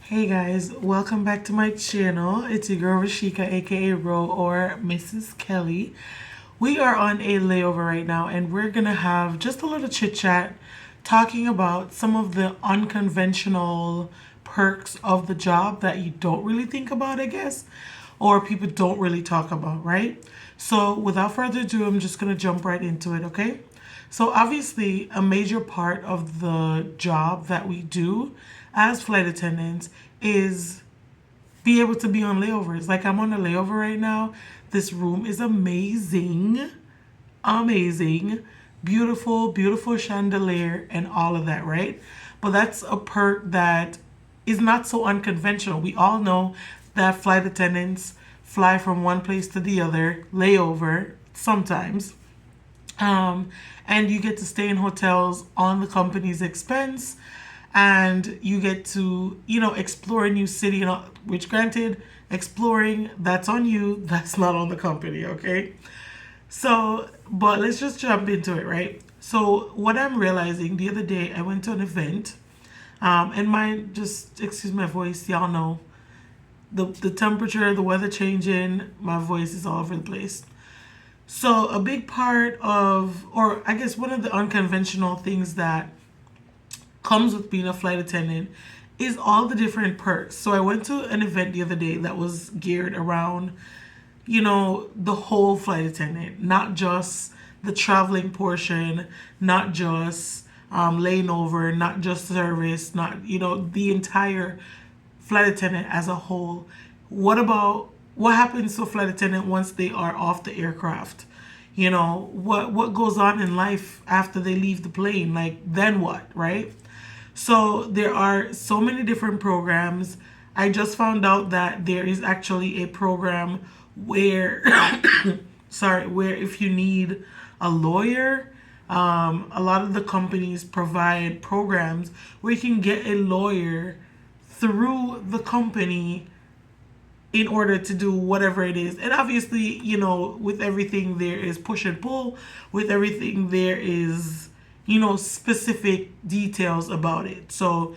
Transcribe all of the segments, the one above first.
Hey guys, welcome back to my channel. It's your girl Rashika, aka Ro or Mrs. Kelly. We are on a layover right now and we're gonna have just a little chit chat talking about some of the unconventional perks of the job that you don't really think about, I guess, or people don't really talk about, right? So without further ado, I'm just gonna jump right into it, okay? So obviously, a major part of the job that we do as flight attendants is be able to be on layovers. Like I'm on a layover right now. This room is amazing. Amazing. Beautiful, beautiful chandelier and all of that, right? But that's a perk that is not so unconventional. We all know that flight attendants fly from one place to the other, layover sometimes. Um, and you get to stay in hotels on the company's expense, and you get to, explore a new city, and which, granted, exploring, that's on you, that's not on the company, okay? So, but let's just jump into it, right? So, what I'm realizing the other day, I went to an event, and just excuse my voice, y'all know the temperature, the weather changing, my voice is all over the place. So, a big part of, or I guess one of the unconventional things that comes with being a flight attendant is all the different perks. So, I went to an event the other day that was geared around, the whole flight attendant, not just the traveling portion, not just laying over, not just service, not, the entire flight attendant as a whole. What happens to a flight attendant once they are off the aircraft? What goes on in life after they leave the plane? Like then what, right? So there are so many different programs. I just found out that there is actually a program where where if you need a lawyer, a lot of the companies provide programs where you can get a lawyer through the company in order to do whatever it is. And obviously, with everything there is push and pull. With everything there is, specific details about it. So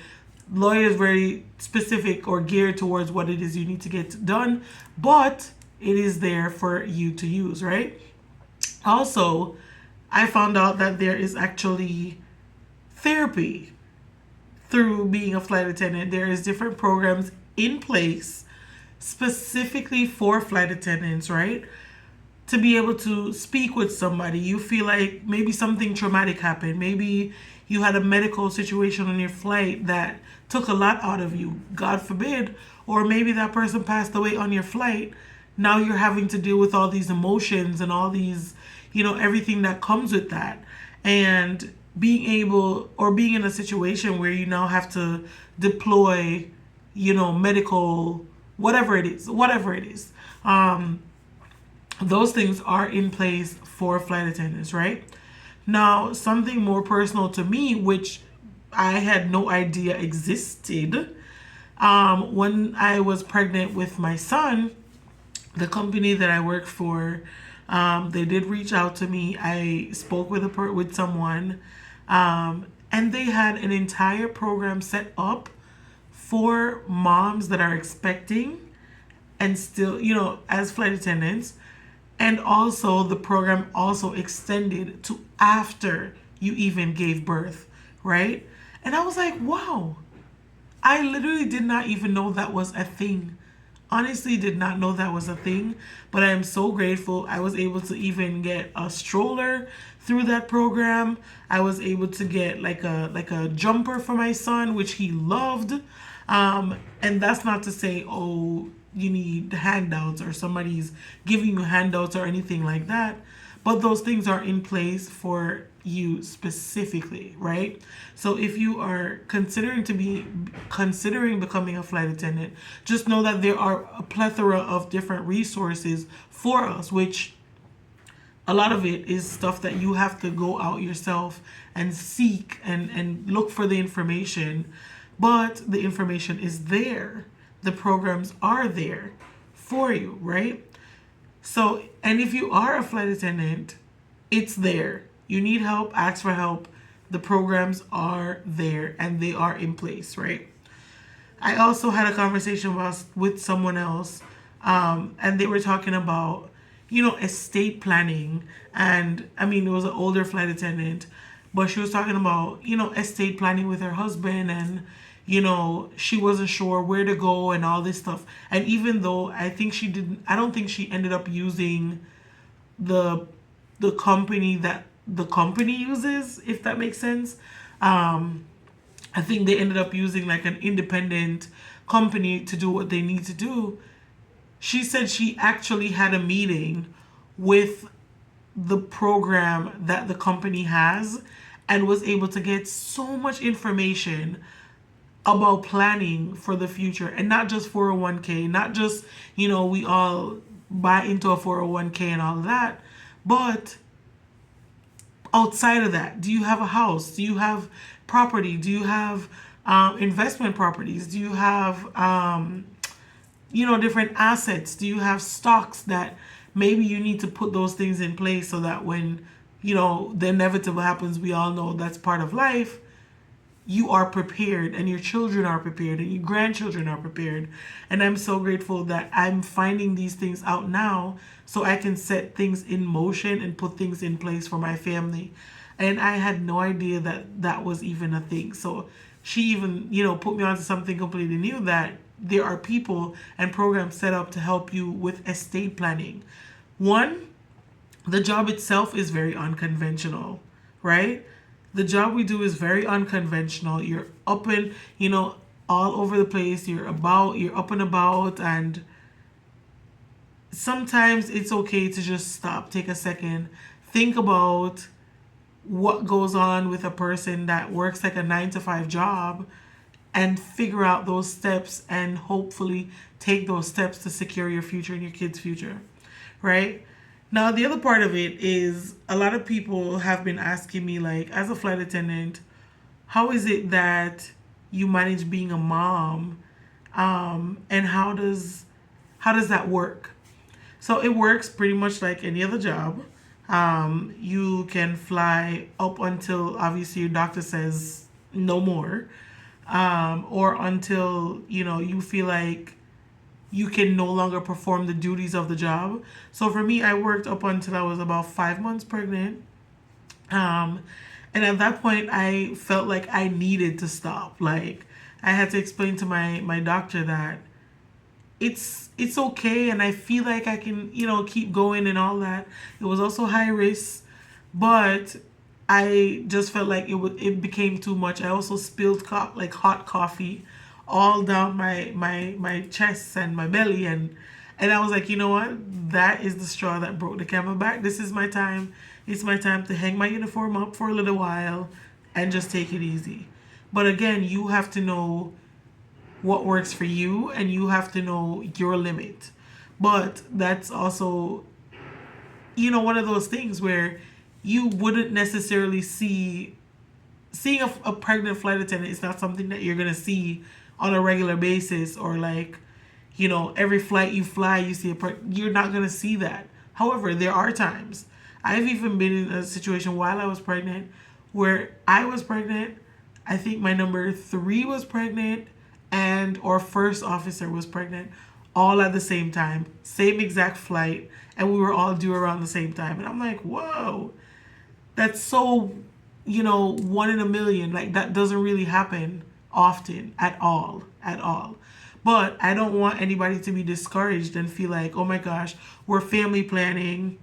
lawyer is very specific or geared towards what it is you need to get done, but it is there for you to use, right? Also, I found out that there is actually therapy through being a flight attendant. There is different programs in place specifically for flight attendants, right? To be able to speak with somebody. You feel like maybe something traumatic happened. Maybe you had a medical situation on your flight that took a lot out of you, God forbid. Or maybe that person passed away on your flight. Now you're having to deal with all these emotions and all these, everything that comes with that. And being in a situation where you now have to deploy, medical, whatever it is. Those things are in place for flight attendants, right? Now, something more personal to me, which I had no idea existed, when I was pregnant with my son, the company that I work for, they did reach out to me. I spoke with someone, and they had an entire program set up for moms that are expecting and still, as flight attendants. And also, the program also extended to after you even gave birth, right? And I was like, wow, I literally did not even know that was a thing. Honestly, did not know that was a thing, but I am so grateful I was able to even get a stroller through that program. I was able to get like a jumper for my son, which he loved. And that's not to say, oh, you need handouts or somebody's giving you handouts or anything like that. But those things are in place for you specifically, right? So if you are considering becoming a flight attendant, just know that there are a plethora of different resources for us, which a lot of it is stuff that you have to go out yourself and seek and look for the information. But the information is there. The programs are there for you, right? So, and if you are a flight attendant, it's there. You need help, ask for help. The programs are there and they are in place, right? I also had a conversation with someone else, and they were talking about, estate planning. And I mean, it was an older flight attendant, but she was talking about, estate planning with her husband, and, she wasn't sure where to go and all this stuff. And even though I don't think she ended up using the company that the company uses, if that makes sense. I think they ended up using like an independent company to do what they need to do. She said she actually had a meeting with the program that the company has and was able to get so much information about planning for the future, and not just 401k, not just, we all buy into a 401k and all of that, but outside of that, do you have a house? Do you have property? Do you have investment properties? Do you have different assets? Do you have stocks that maybe you need to put those things in place so that when the inevitable happens, we all know that's part of life, you are prepared, and your children are prepared, and your grandchildren are prepared. And I'm so grateful that I'm finding these things out now so I can set things in motion and put things in place for my family. And I had no idea that that was even a thing. So she even, put me onto something completely new, that there are people and programs set up to help you with estate planning. One, the job itself is very unconventional, right? The job we do is very unconventional. You're up and, all over the place. You're up and about, and sometimes it's okay to just stop, take a second, think about what goes on with a person that works like a 9 to 5 job, and figure out those steps and hopefully take those steps to secure your future and your kids' future, right? Now, the other part of it is, a lot of people have been asking me, like, as a flight attendant, how is it that you manage being a mom, and how does that work? So it works pretty much like any other job. You can fly up until obviously your doctor says no more, or until you feel like you can no longer perform the duties of the job. So for me, I worked up until I was about 5 months pregnant. And at that point, I felt like I needed to stop. Like, I had to explain to my doctor that it's okay, and I feel like I can, keep going and all that. It was also high risk, but I just felt like it became too much. I also spilled like hot coffee all down my chest and my belly, and I was like, you know what? That is the straw that broke the camel back. This is my time. It's my time to hang my uniform up for a little while and just take it easy. But again, you have to know what works for you, and you have to know your limit. But that's also, one of those things where you wouldn't necessarily seeing a pregnant flight attendant is not something that you're going to see on a regular basis, or like, every flight you fly, you see you're not going to see that. However, there are times. I've even been in a situation while I was pregnant where I was pregnant. I think my number 3 was pregnant, and our first officer was pregnant, all at the same time, same exact flight, and we were all due around the same time. And I'm like, whoa, that's so, 1 in a million. Like, that doesn't really happen often at all. But I don't want anybody to be discouraged and feel like, oh my gosh, we're family planning,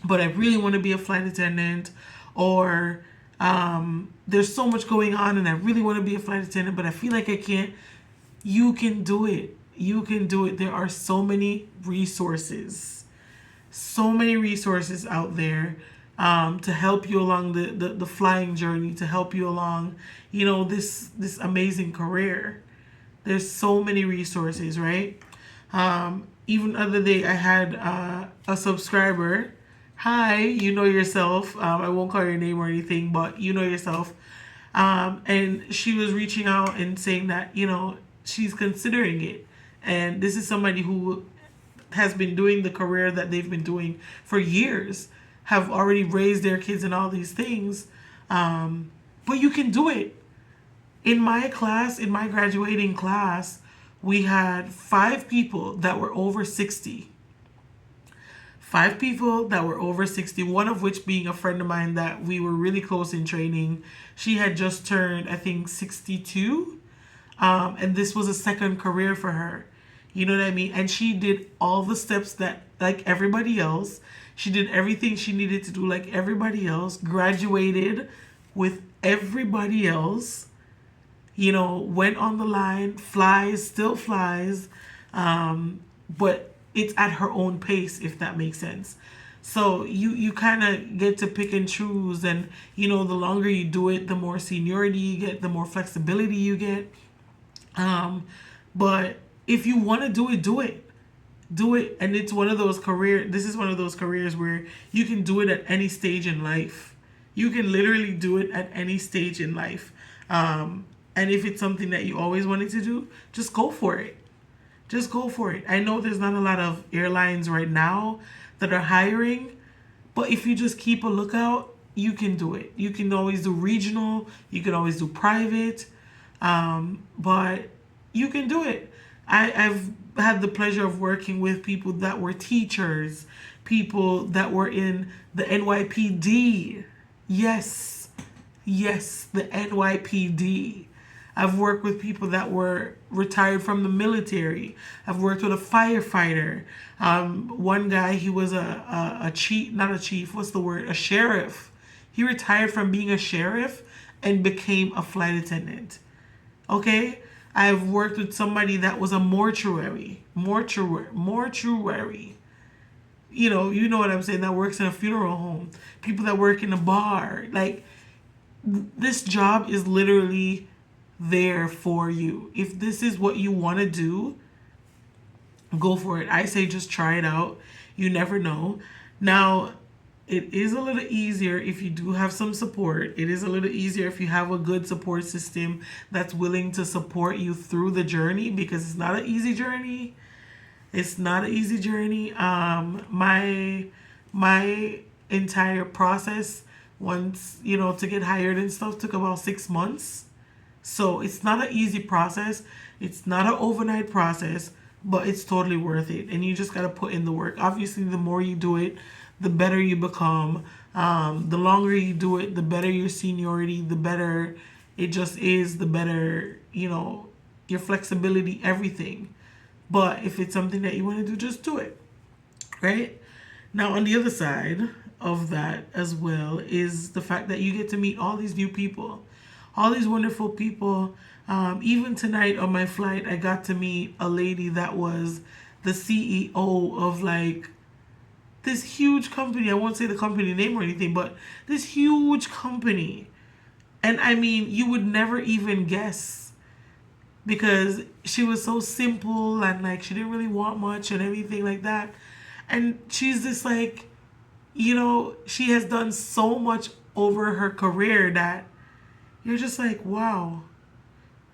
but I really want to be a flight attendant, or there's so much going on and I really want to be a flight attendant, but I feel like I can't. You can do it. You can do it. There are so many resources out there to help you along the flying journey, to help you along, this amazing career. There's so many resources, right? Even the other day, I had a subscriber. Hi, you know yourself. I won't call your name or anything, but you know yourself. And she was reaching out and saying that, she's considering it. And this is somebody who has been doing the career that they've been doing for years, have already raised their kids and all these things. But you can do it. In my class, in my graduating class, we had 5 people that were over 60. 5 people that were over 60, one of which being a friend of mine that we were really close in training. She had just turned, I think, 62. And this was a second career for her. You know what I mean? And she did all the steps that, like everybody else, she did everything she needed to do, like everybody else, graduated with everybody else, went on the line, flies, still flies, but it's at her own pace, if that makes sense. So you kind of get to pick and choose, and the longer you do it, the more seniority you get, the more flexibility you get. But if you want to do it, do it. Do it. And it's one of those this is one of those careers where you can do it at any stage in life. You can literally do it at any stage in life. And if it's something that you always wanted to do, just go for it. Just go for it. I know there's not a lot of airlines right now that are hiring, but if you just keep a lookout, you can do it. You can always do regional, you can always do private, but you can do it. I've had the pleasure of working with people that were teachers, people that were in the NYPD. Yes, the NYPD. I've worked with people that were retired from the military. I've worked with a firefighter. One guy, he was a chief, not a chief, what's the word? A sheriff. He retired from being a sheriff and became a flight attendant. Okay? I've worked with somebody that was a mortuary. You know what I'm saying, that works in a funeral home. People that work in a bar. Like, this job is literally there for you. If this is what you want to do, go for it. I say just try it out. You never know. Now, it is a little easier if you do have some support. It is a little easier if you have a good support system that's willing to support you through the journey, because it's not an easy journey. It's not an easy journey. My entire process, once, to get hired and stuff, took about 6 months. So it's not an easy process. It's not an overnight process, but it's totally worth it. And you just got to put in the work. Obviously, the more you do it, the better you become. The longer you do it, the better your seniority, the better it just is, the better, your flexibility, everything. But if it's something that you want to do, just do it. Right? Now, on the other side of that as well is the fact that you get to meet all these new people, all these wonderful people. Even tonight on my flight, I got to meet a lady that was the CEO of like this huge company. I won't say the company name or anything, but this huge company. And I mean, you would never even guess, because she was so simple and like she didn't really want much and everything like that. And she's just like, she has done so much over her career that you're just like, wow.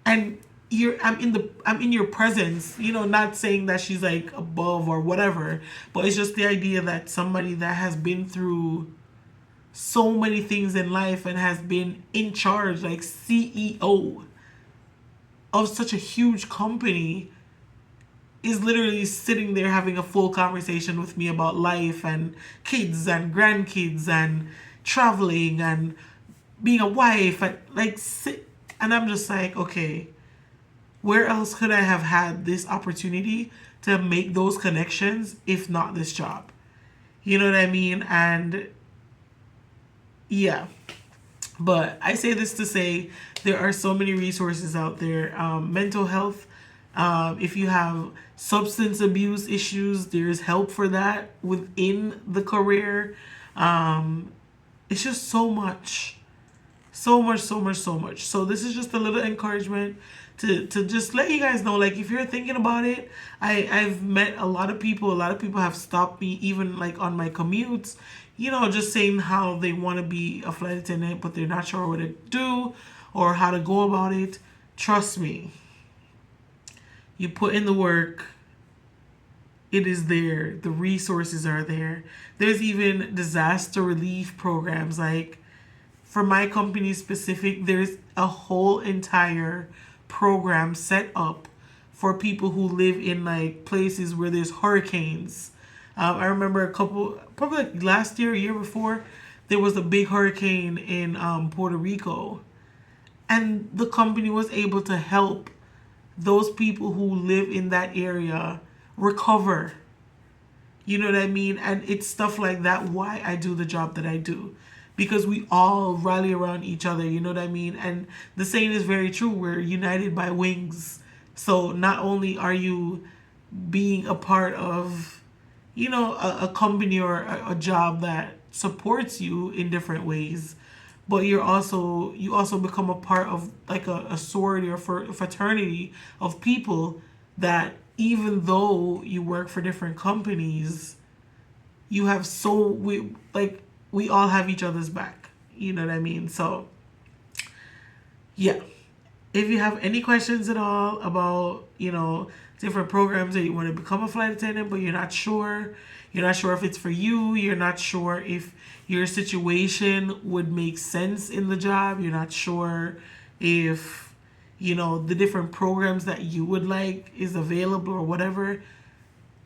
And I'm in your presence, not saying that she's like above or whatever, but it's just the idea that somebody that has been through so many things in life and has been in charge, like CEO of such a huge company, is literally sitting there having a full conversation with me about life and kids and grandkids and traveling and being a wife and and I'm just like, okay, where else could I have had this opportunity to make those connections if not this job? You know what I mean? And yeah, but I say this to say there are so many resources out there. Mental health, if you have substance abuse issues, there's help for that within the career. It's just so much. So much. So this is just a little encouragement to just let you guys know, like, if you're thinking about it, I've met a lot of people. A lot of people have stopped me, even like on my commutes, just saying how they want to be a flight attendant, but they're not sure what to do or how to go about it. Trust me. You put in the work. It is there. The resources are there. There's even disaster relief programs, like, for my company specific, there's a whole entire program set up for people who live in like places where there's hurricanes. I remember probably like last year before, there was a big hurricane in Puerto Rico, and the company was able to help those people who live in that area recover. You know what I mean? And it's stuff like that why I do the job that I do. Because we all rally around each other, you know what I mean? And the saying is very true. We're united by wings. So not only are you being a part of, a company or a job that supports you in different ways, but you also become a part of like a sorority or fraternity of people that even though you work for different companies, you have we all have each other's back. You know what I mean? So yeah. If you have any questions at all about, different programs that you want to become a flight attendant, but you're not sure if it's for you, you're not sure if your situation would make sense in the job, you're not sure if, the different programs that you would like is available or whatever,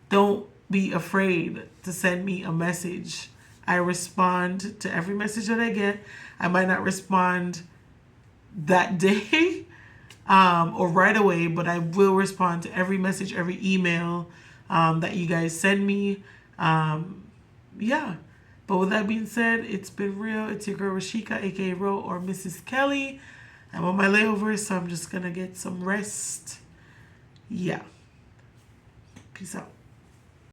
don't be afraid to send me a message. I respond to every message that I get. I might not respond that day or right away, but I will respond to every message, every email that you guys send me. Yeah. But with that being said, it's been real. It's your girl Rashika, aka Ro or Mrs. Kelly. I'm on my layover, so I'm just going to get some rest. Yeah. Peace out.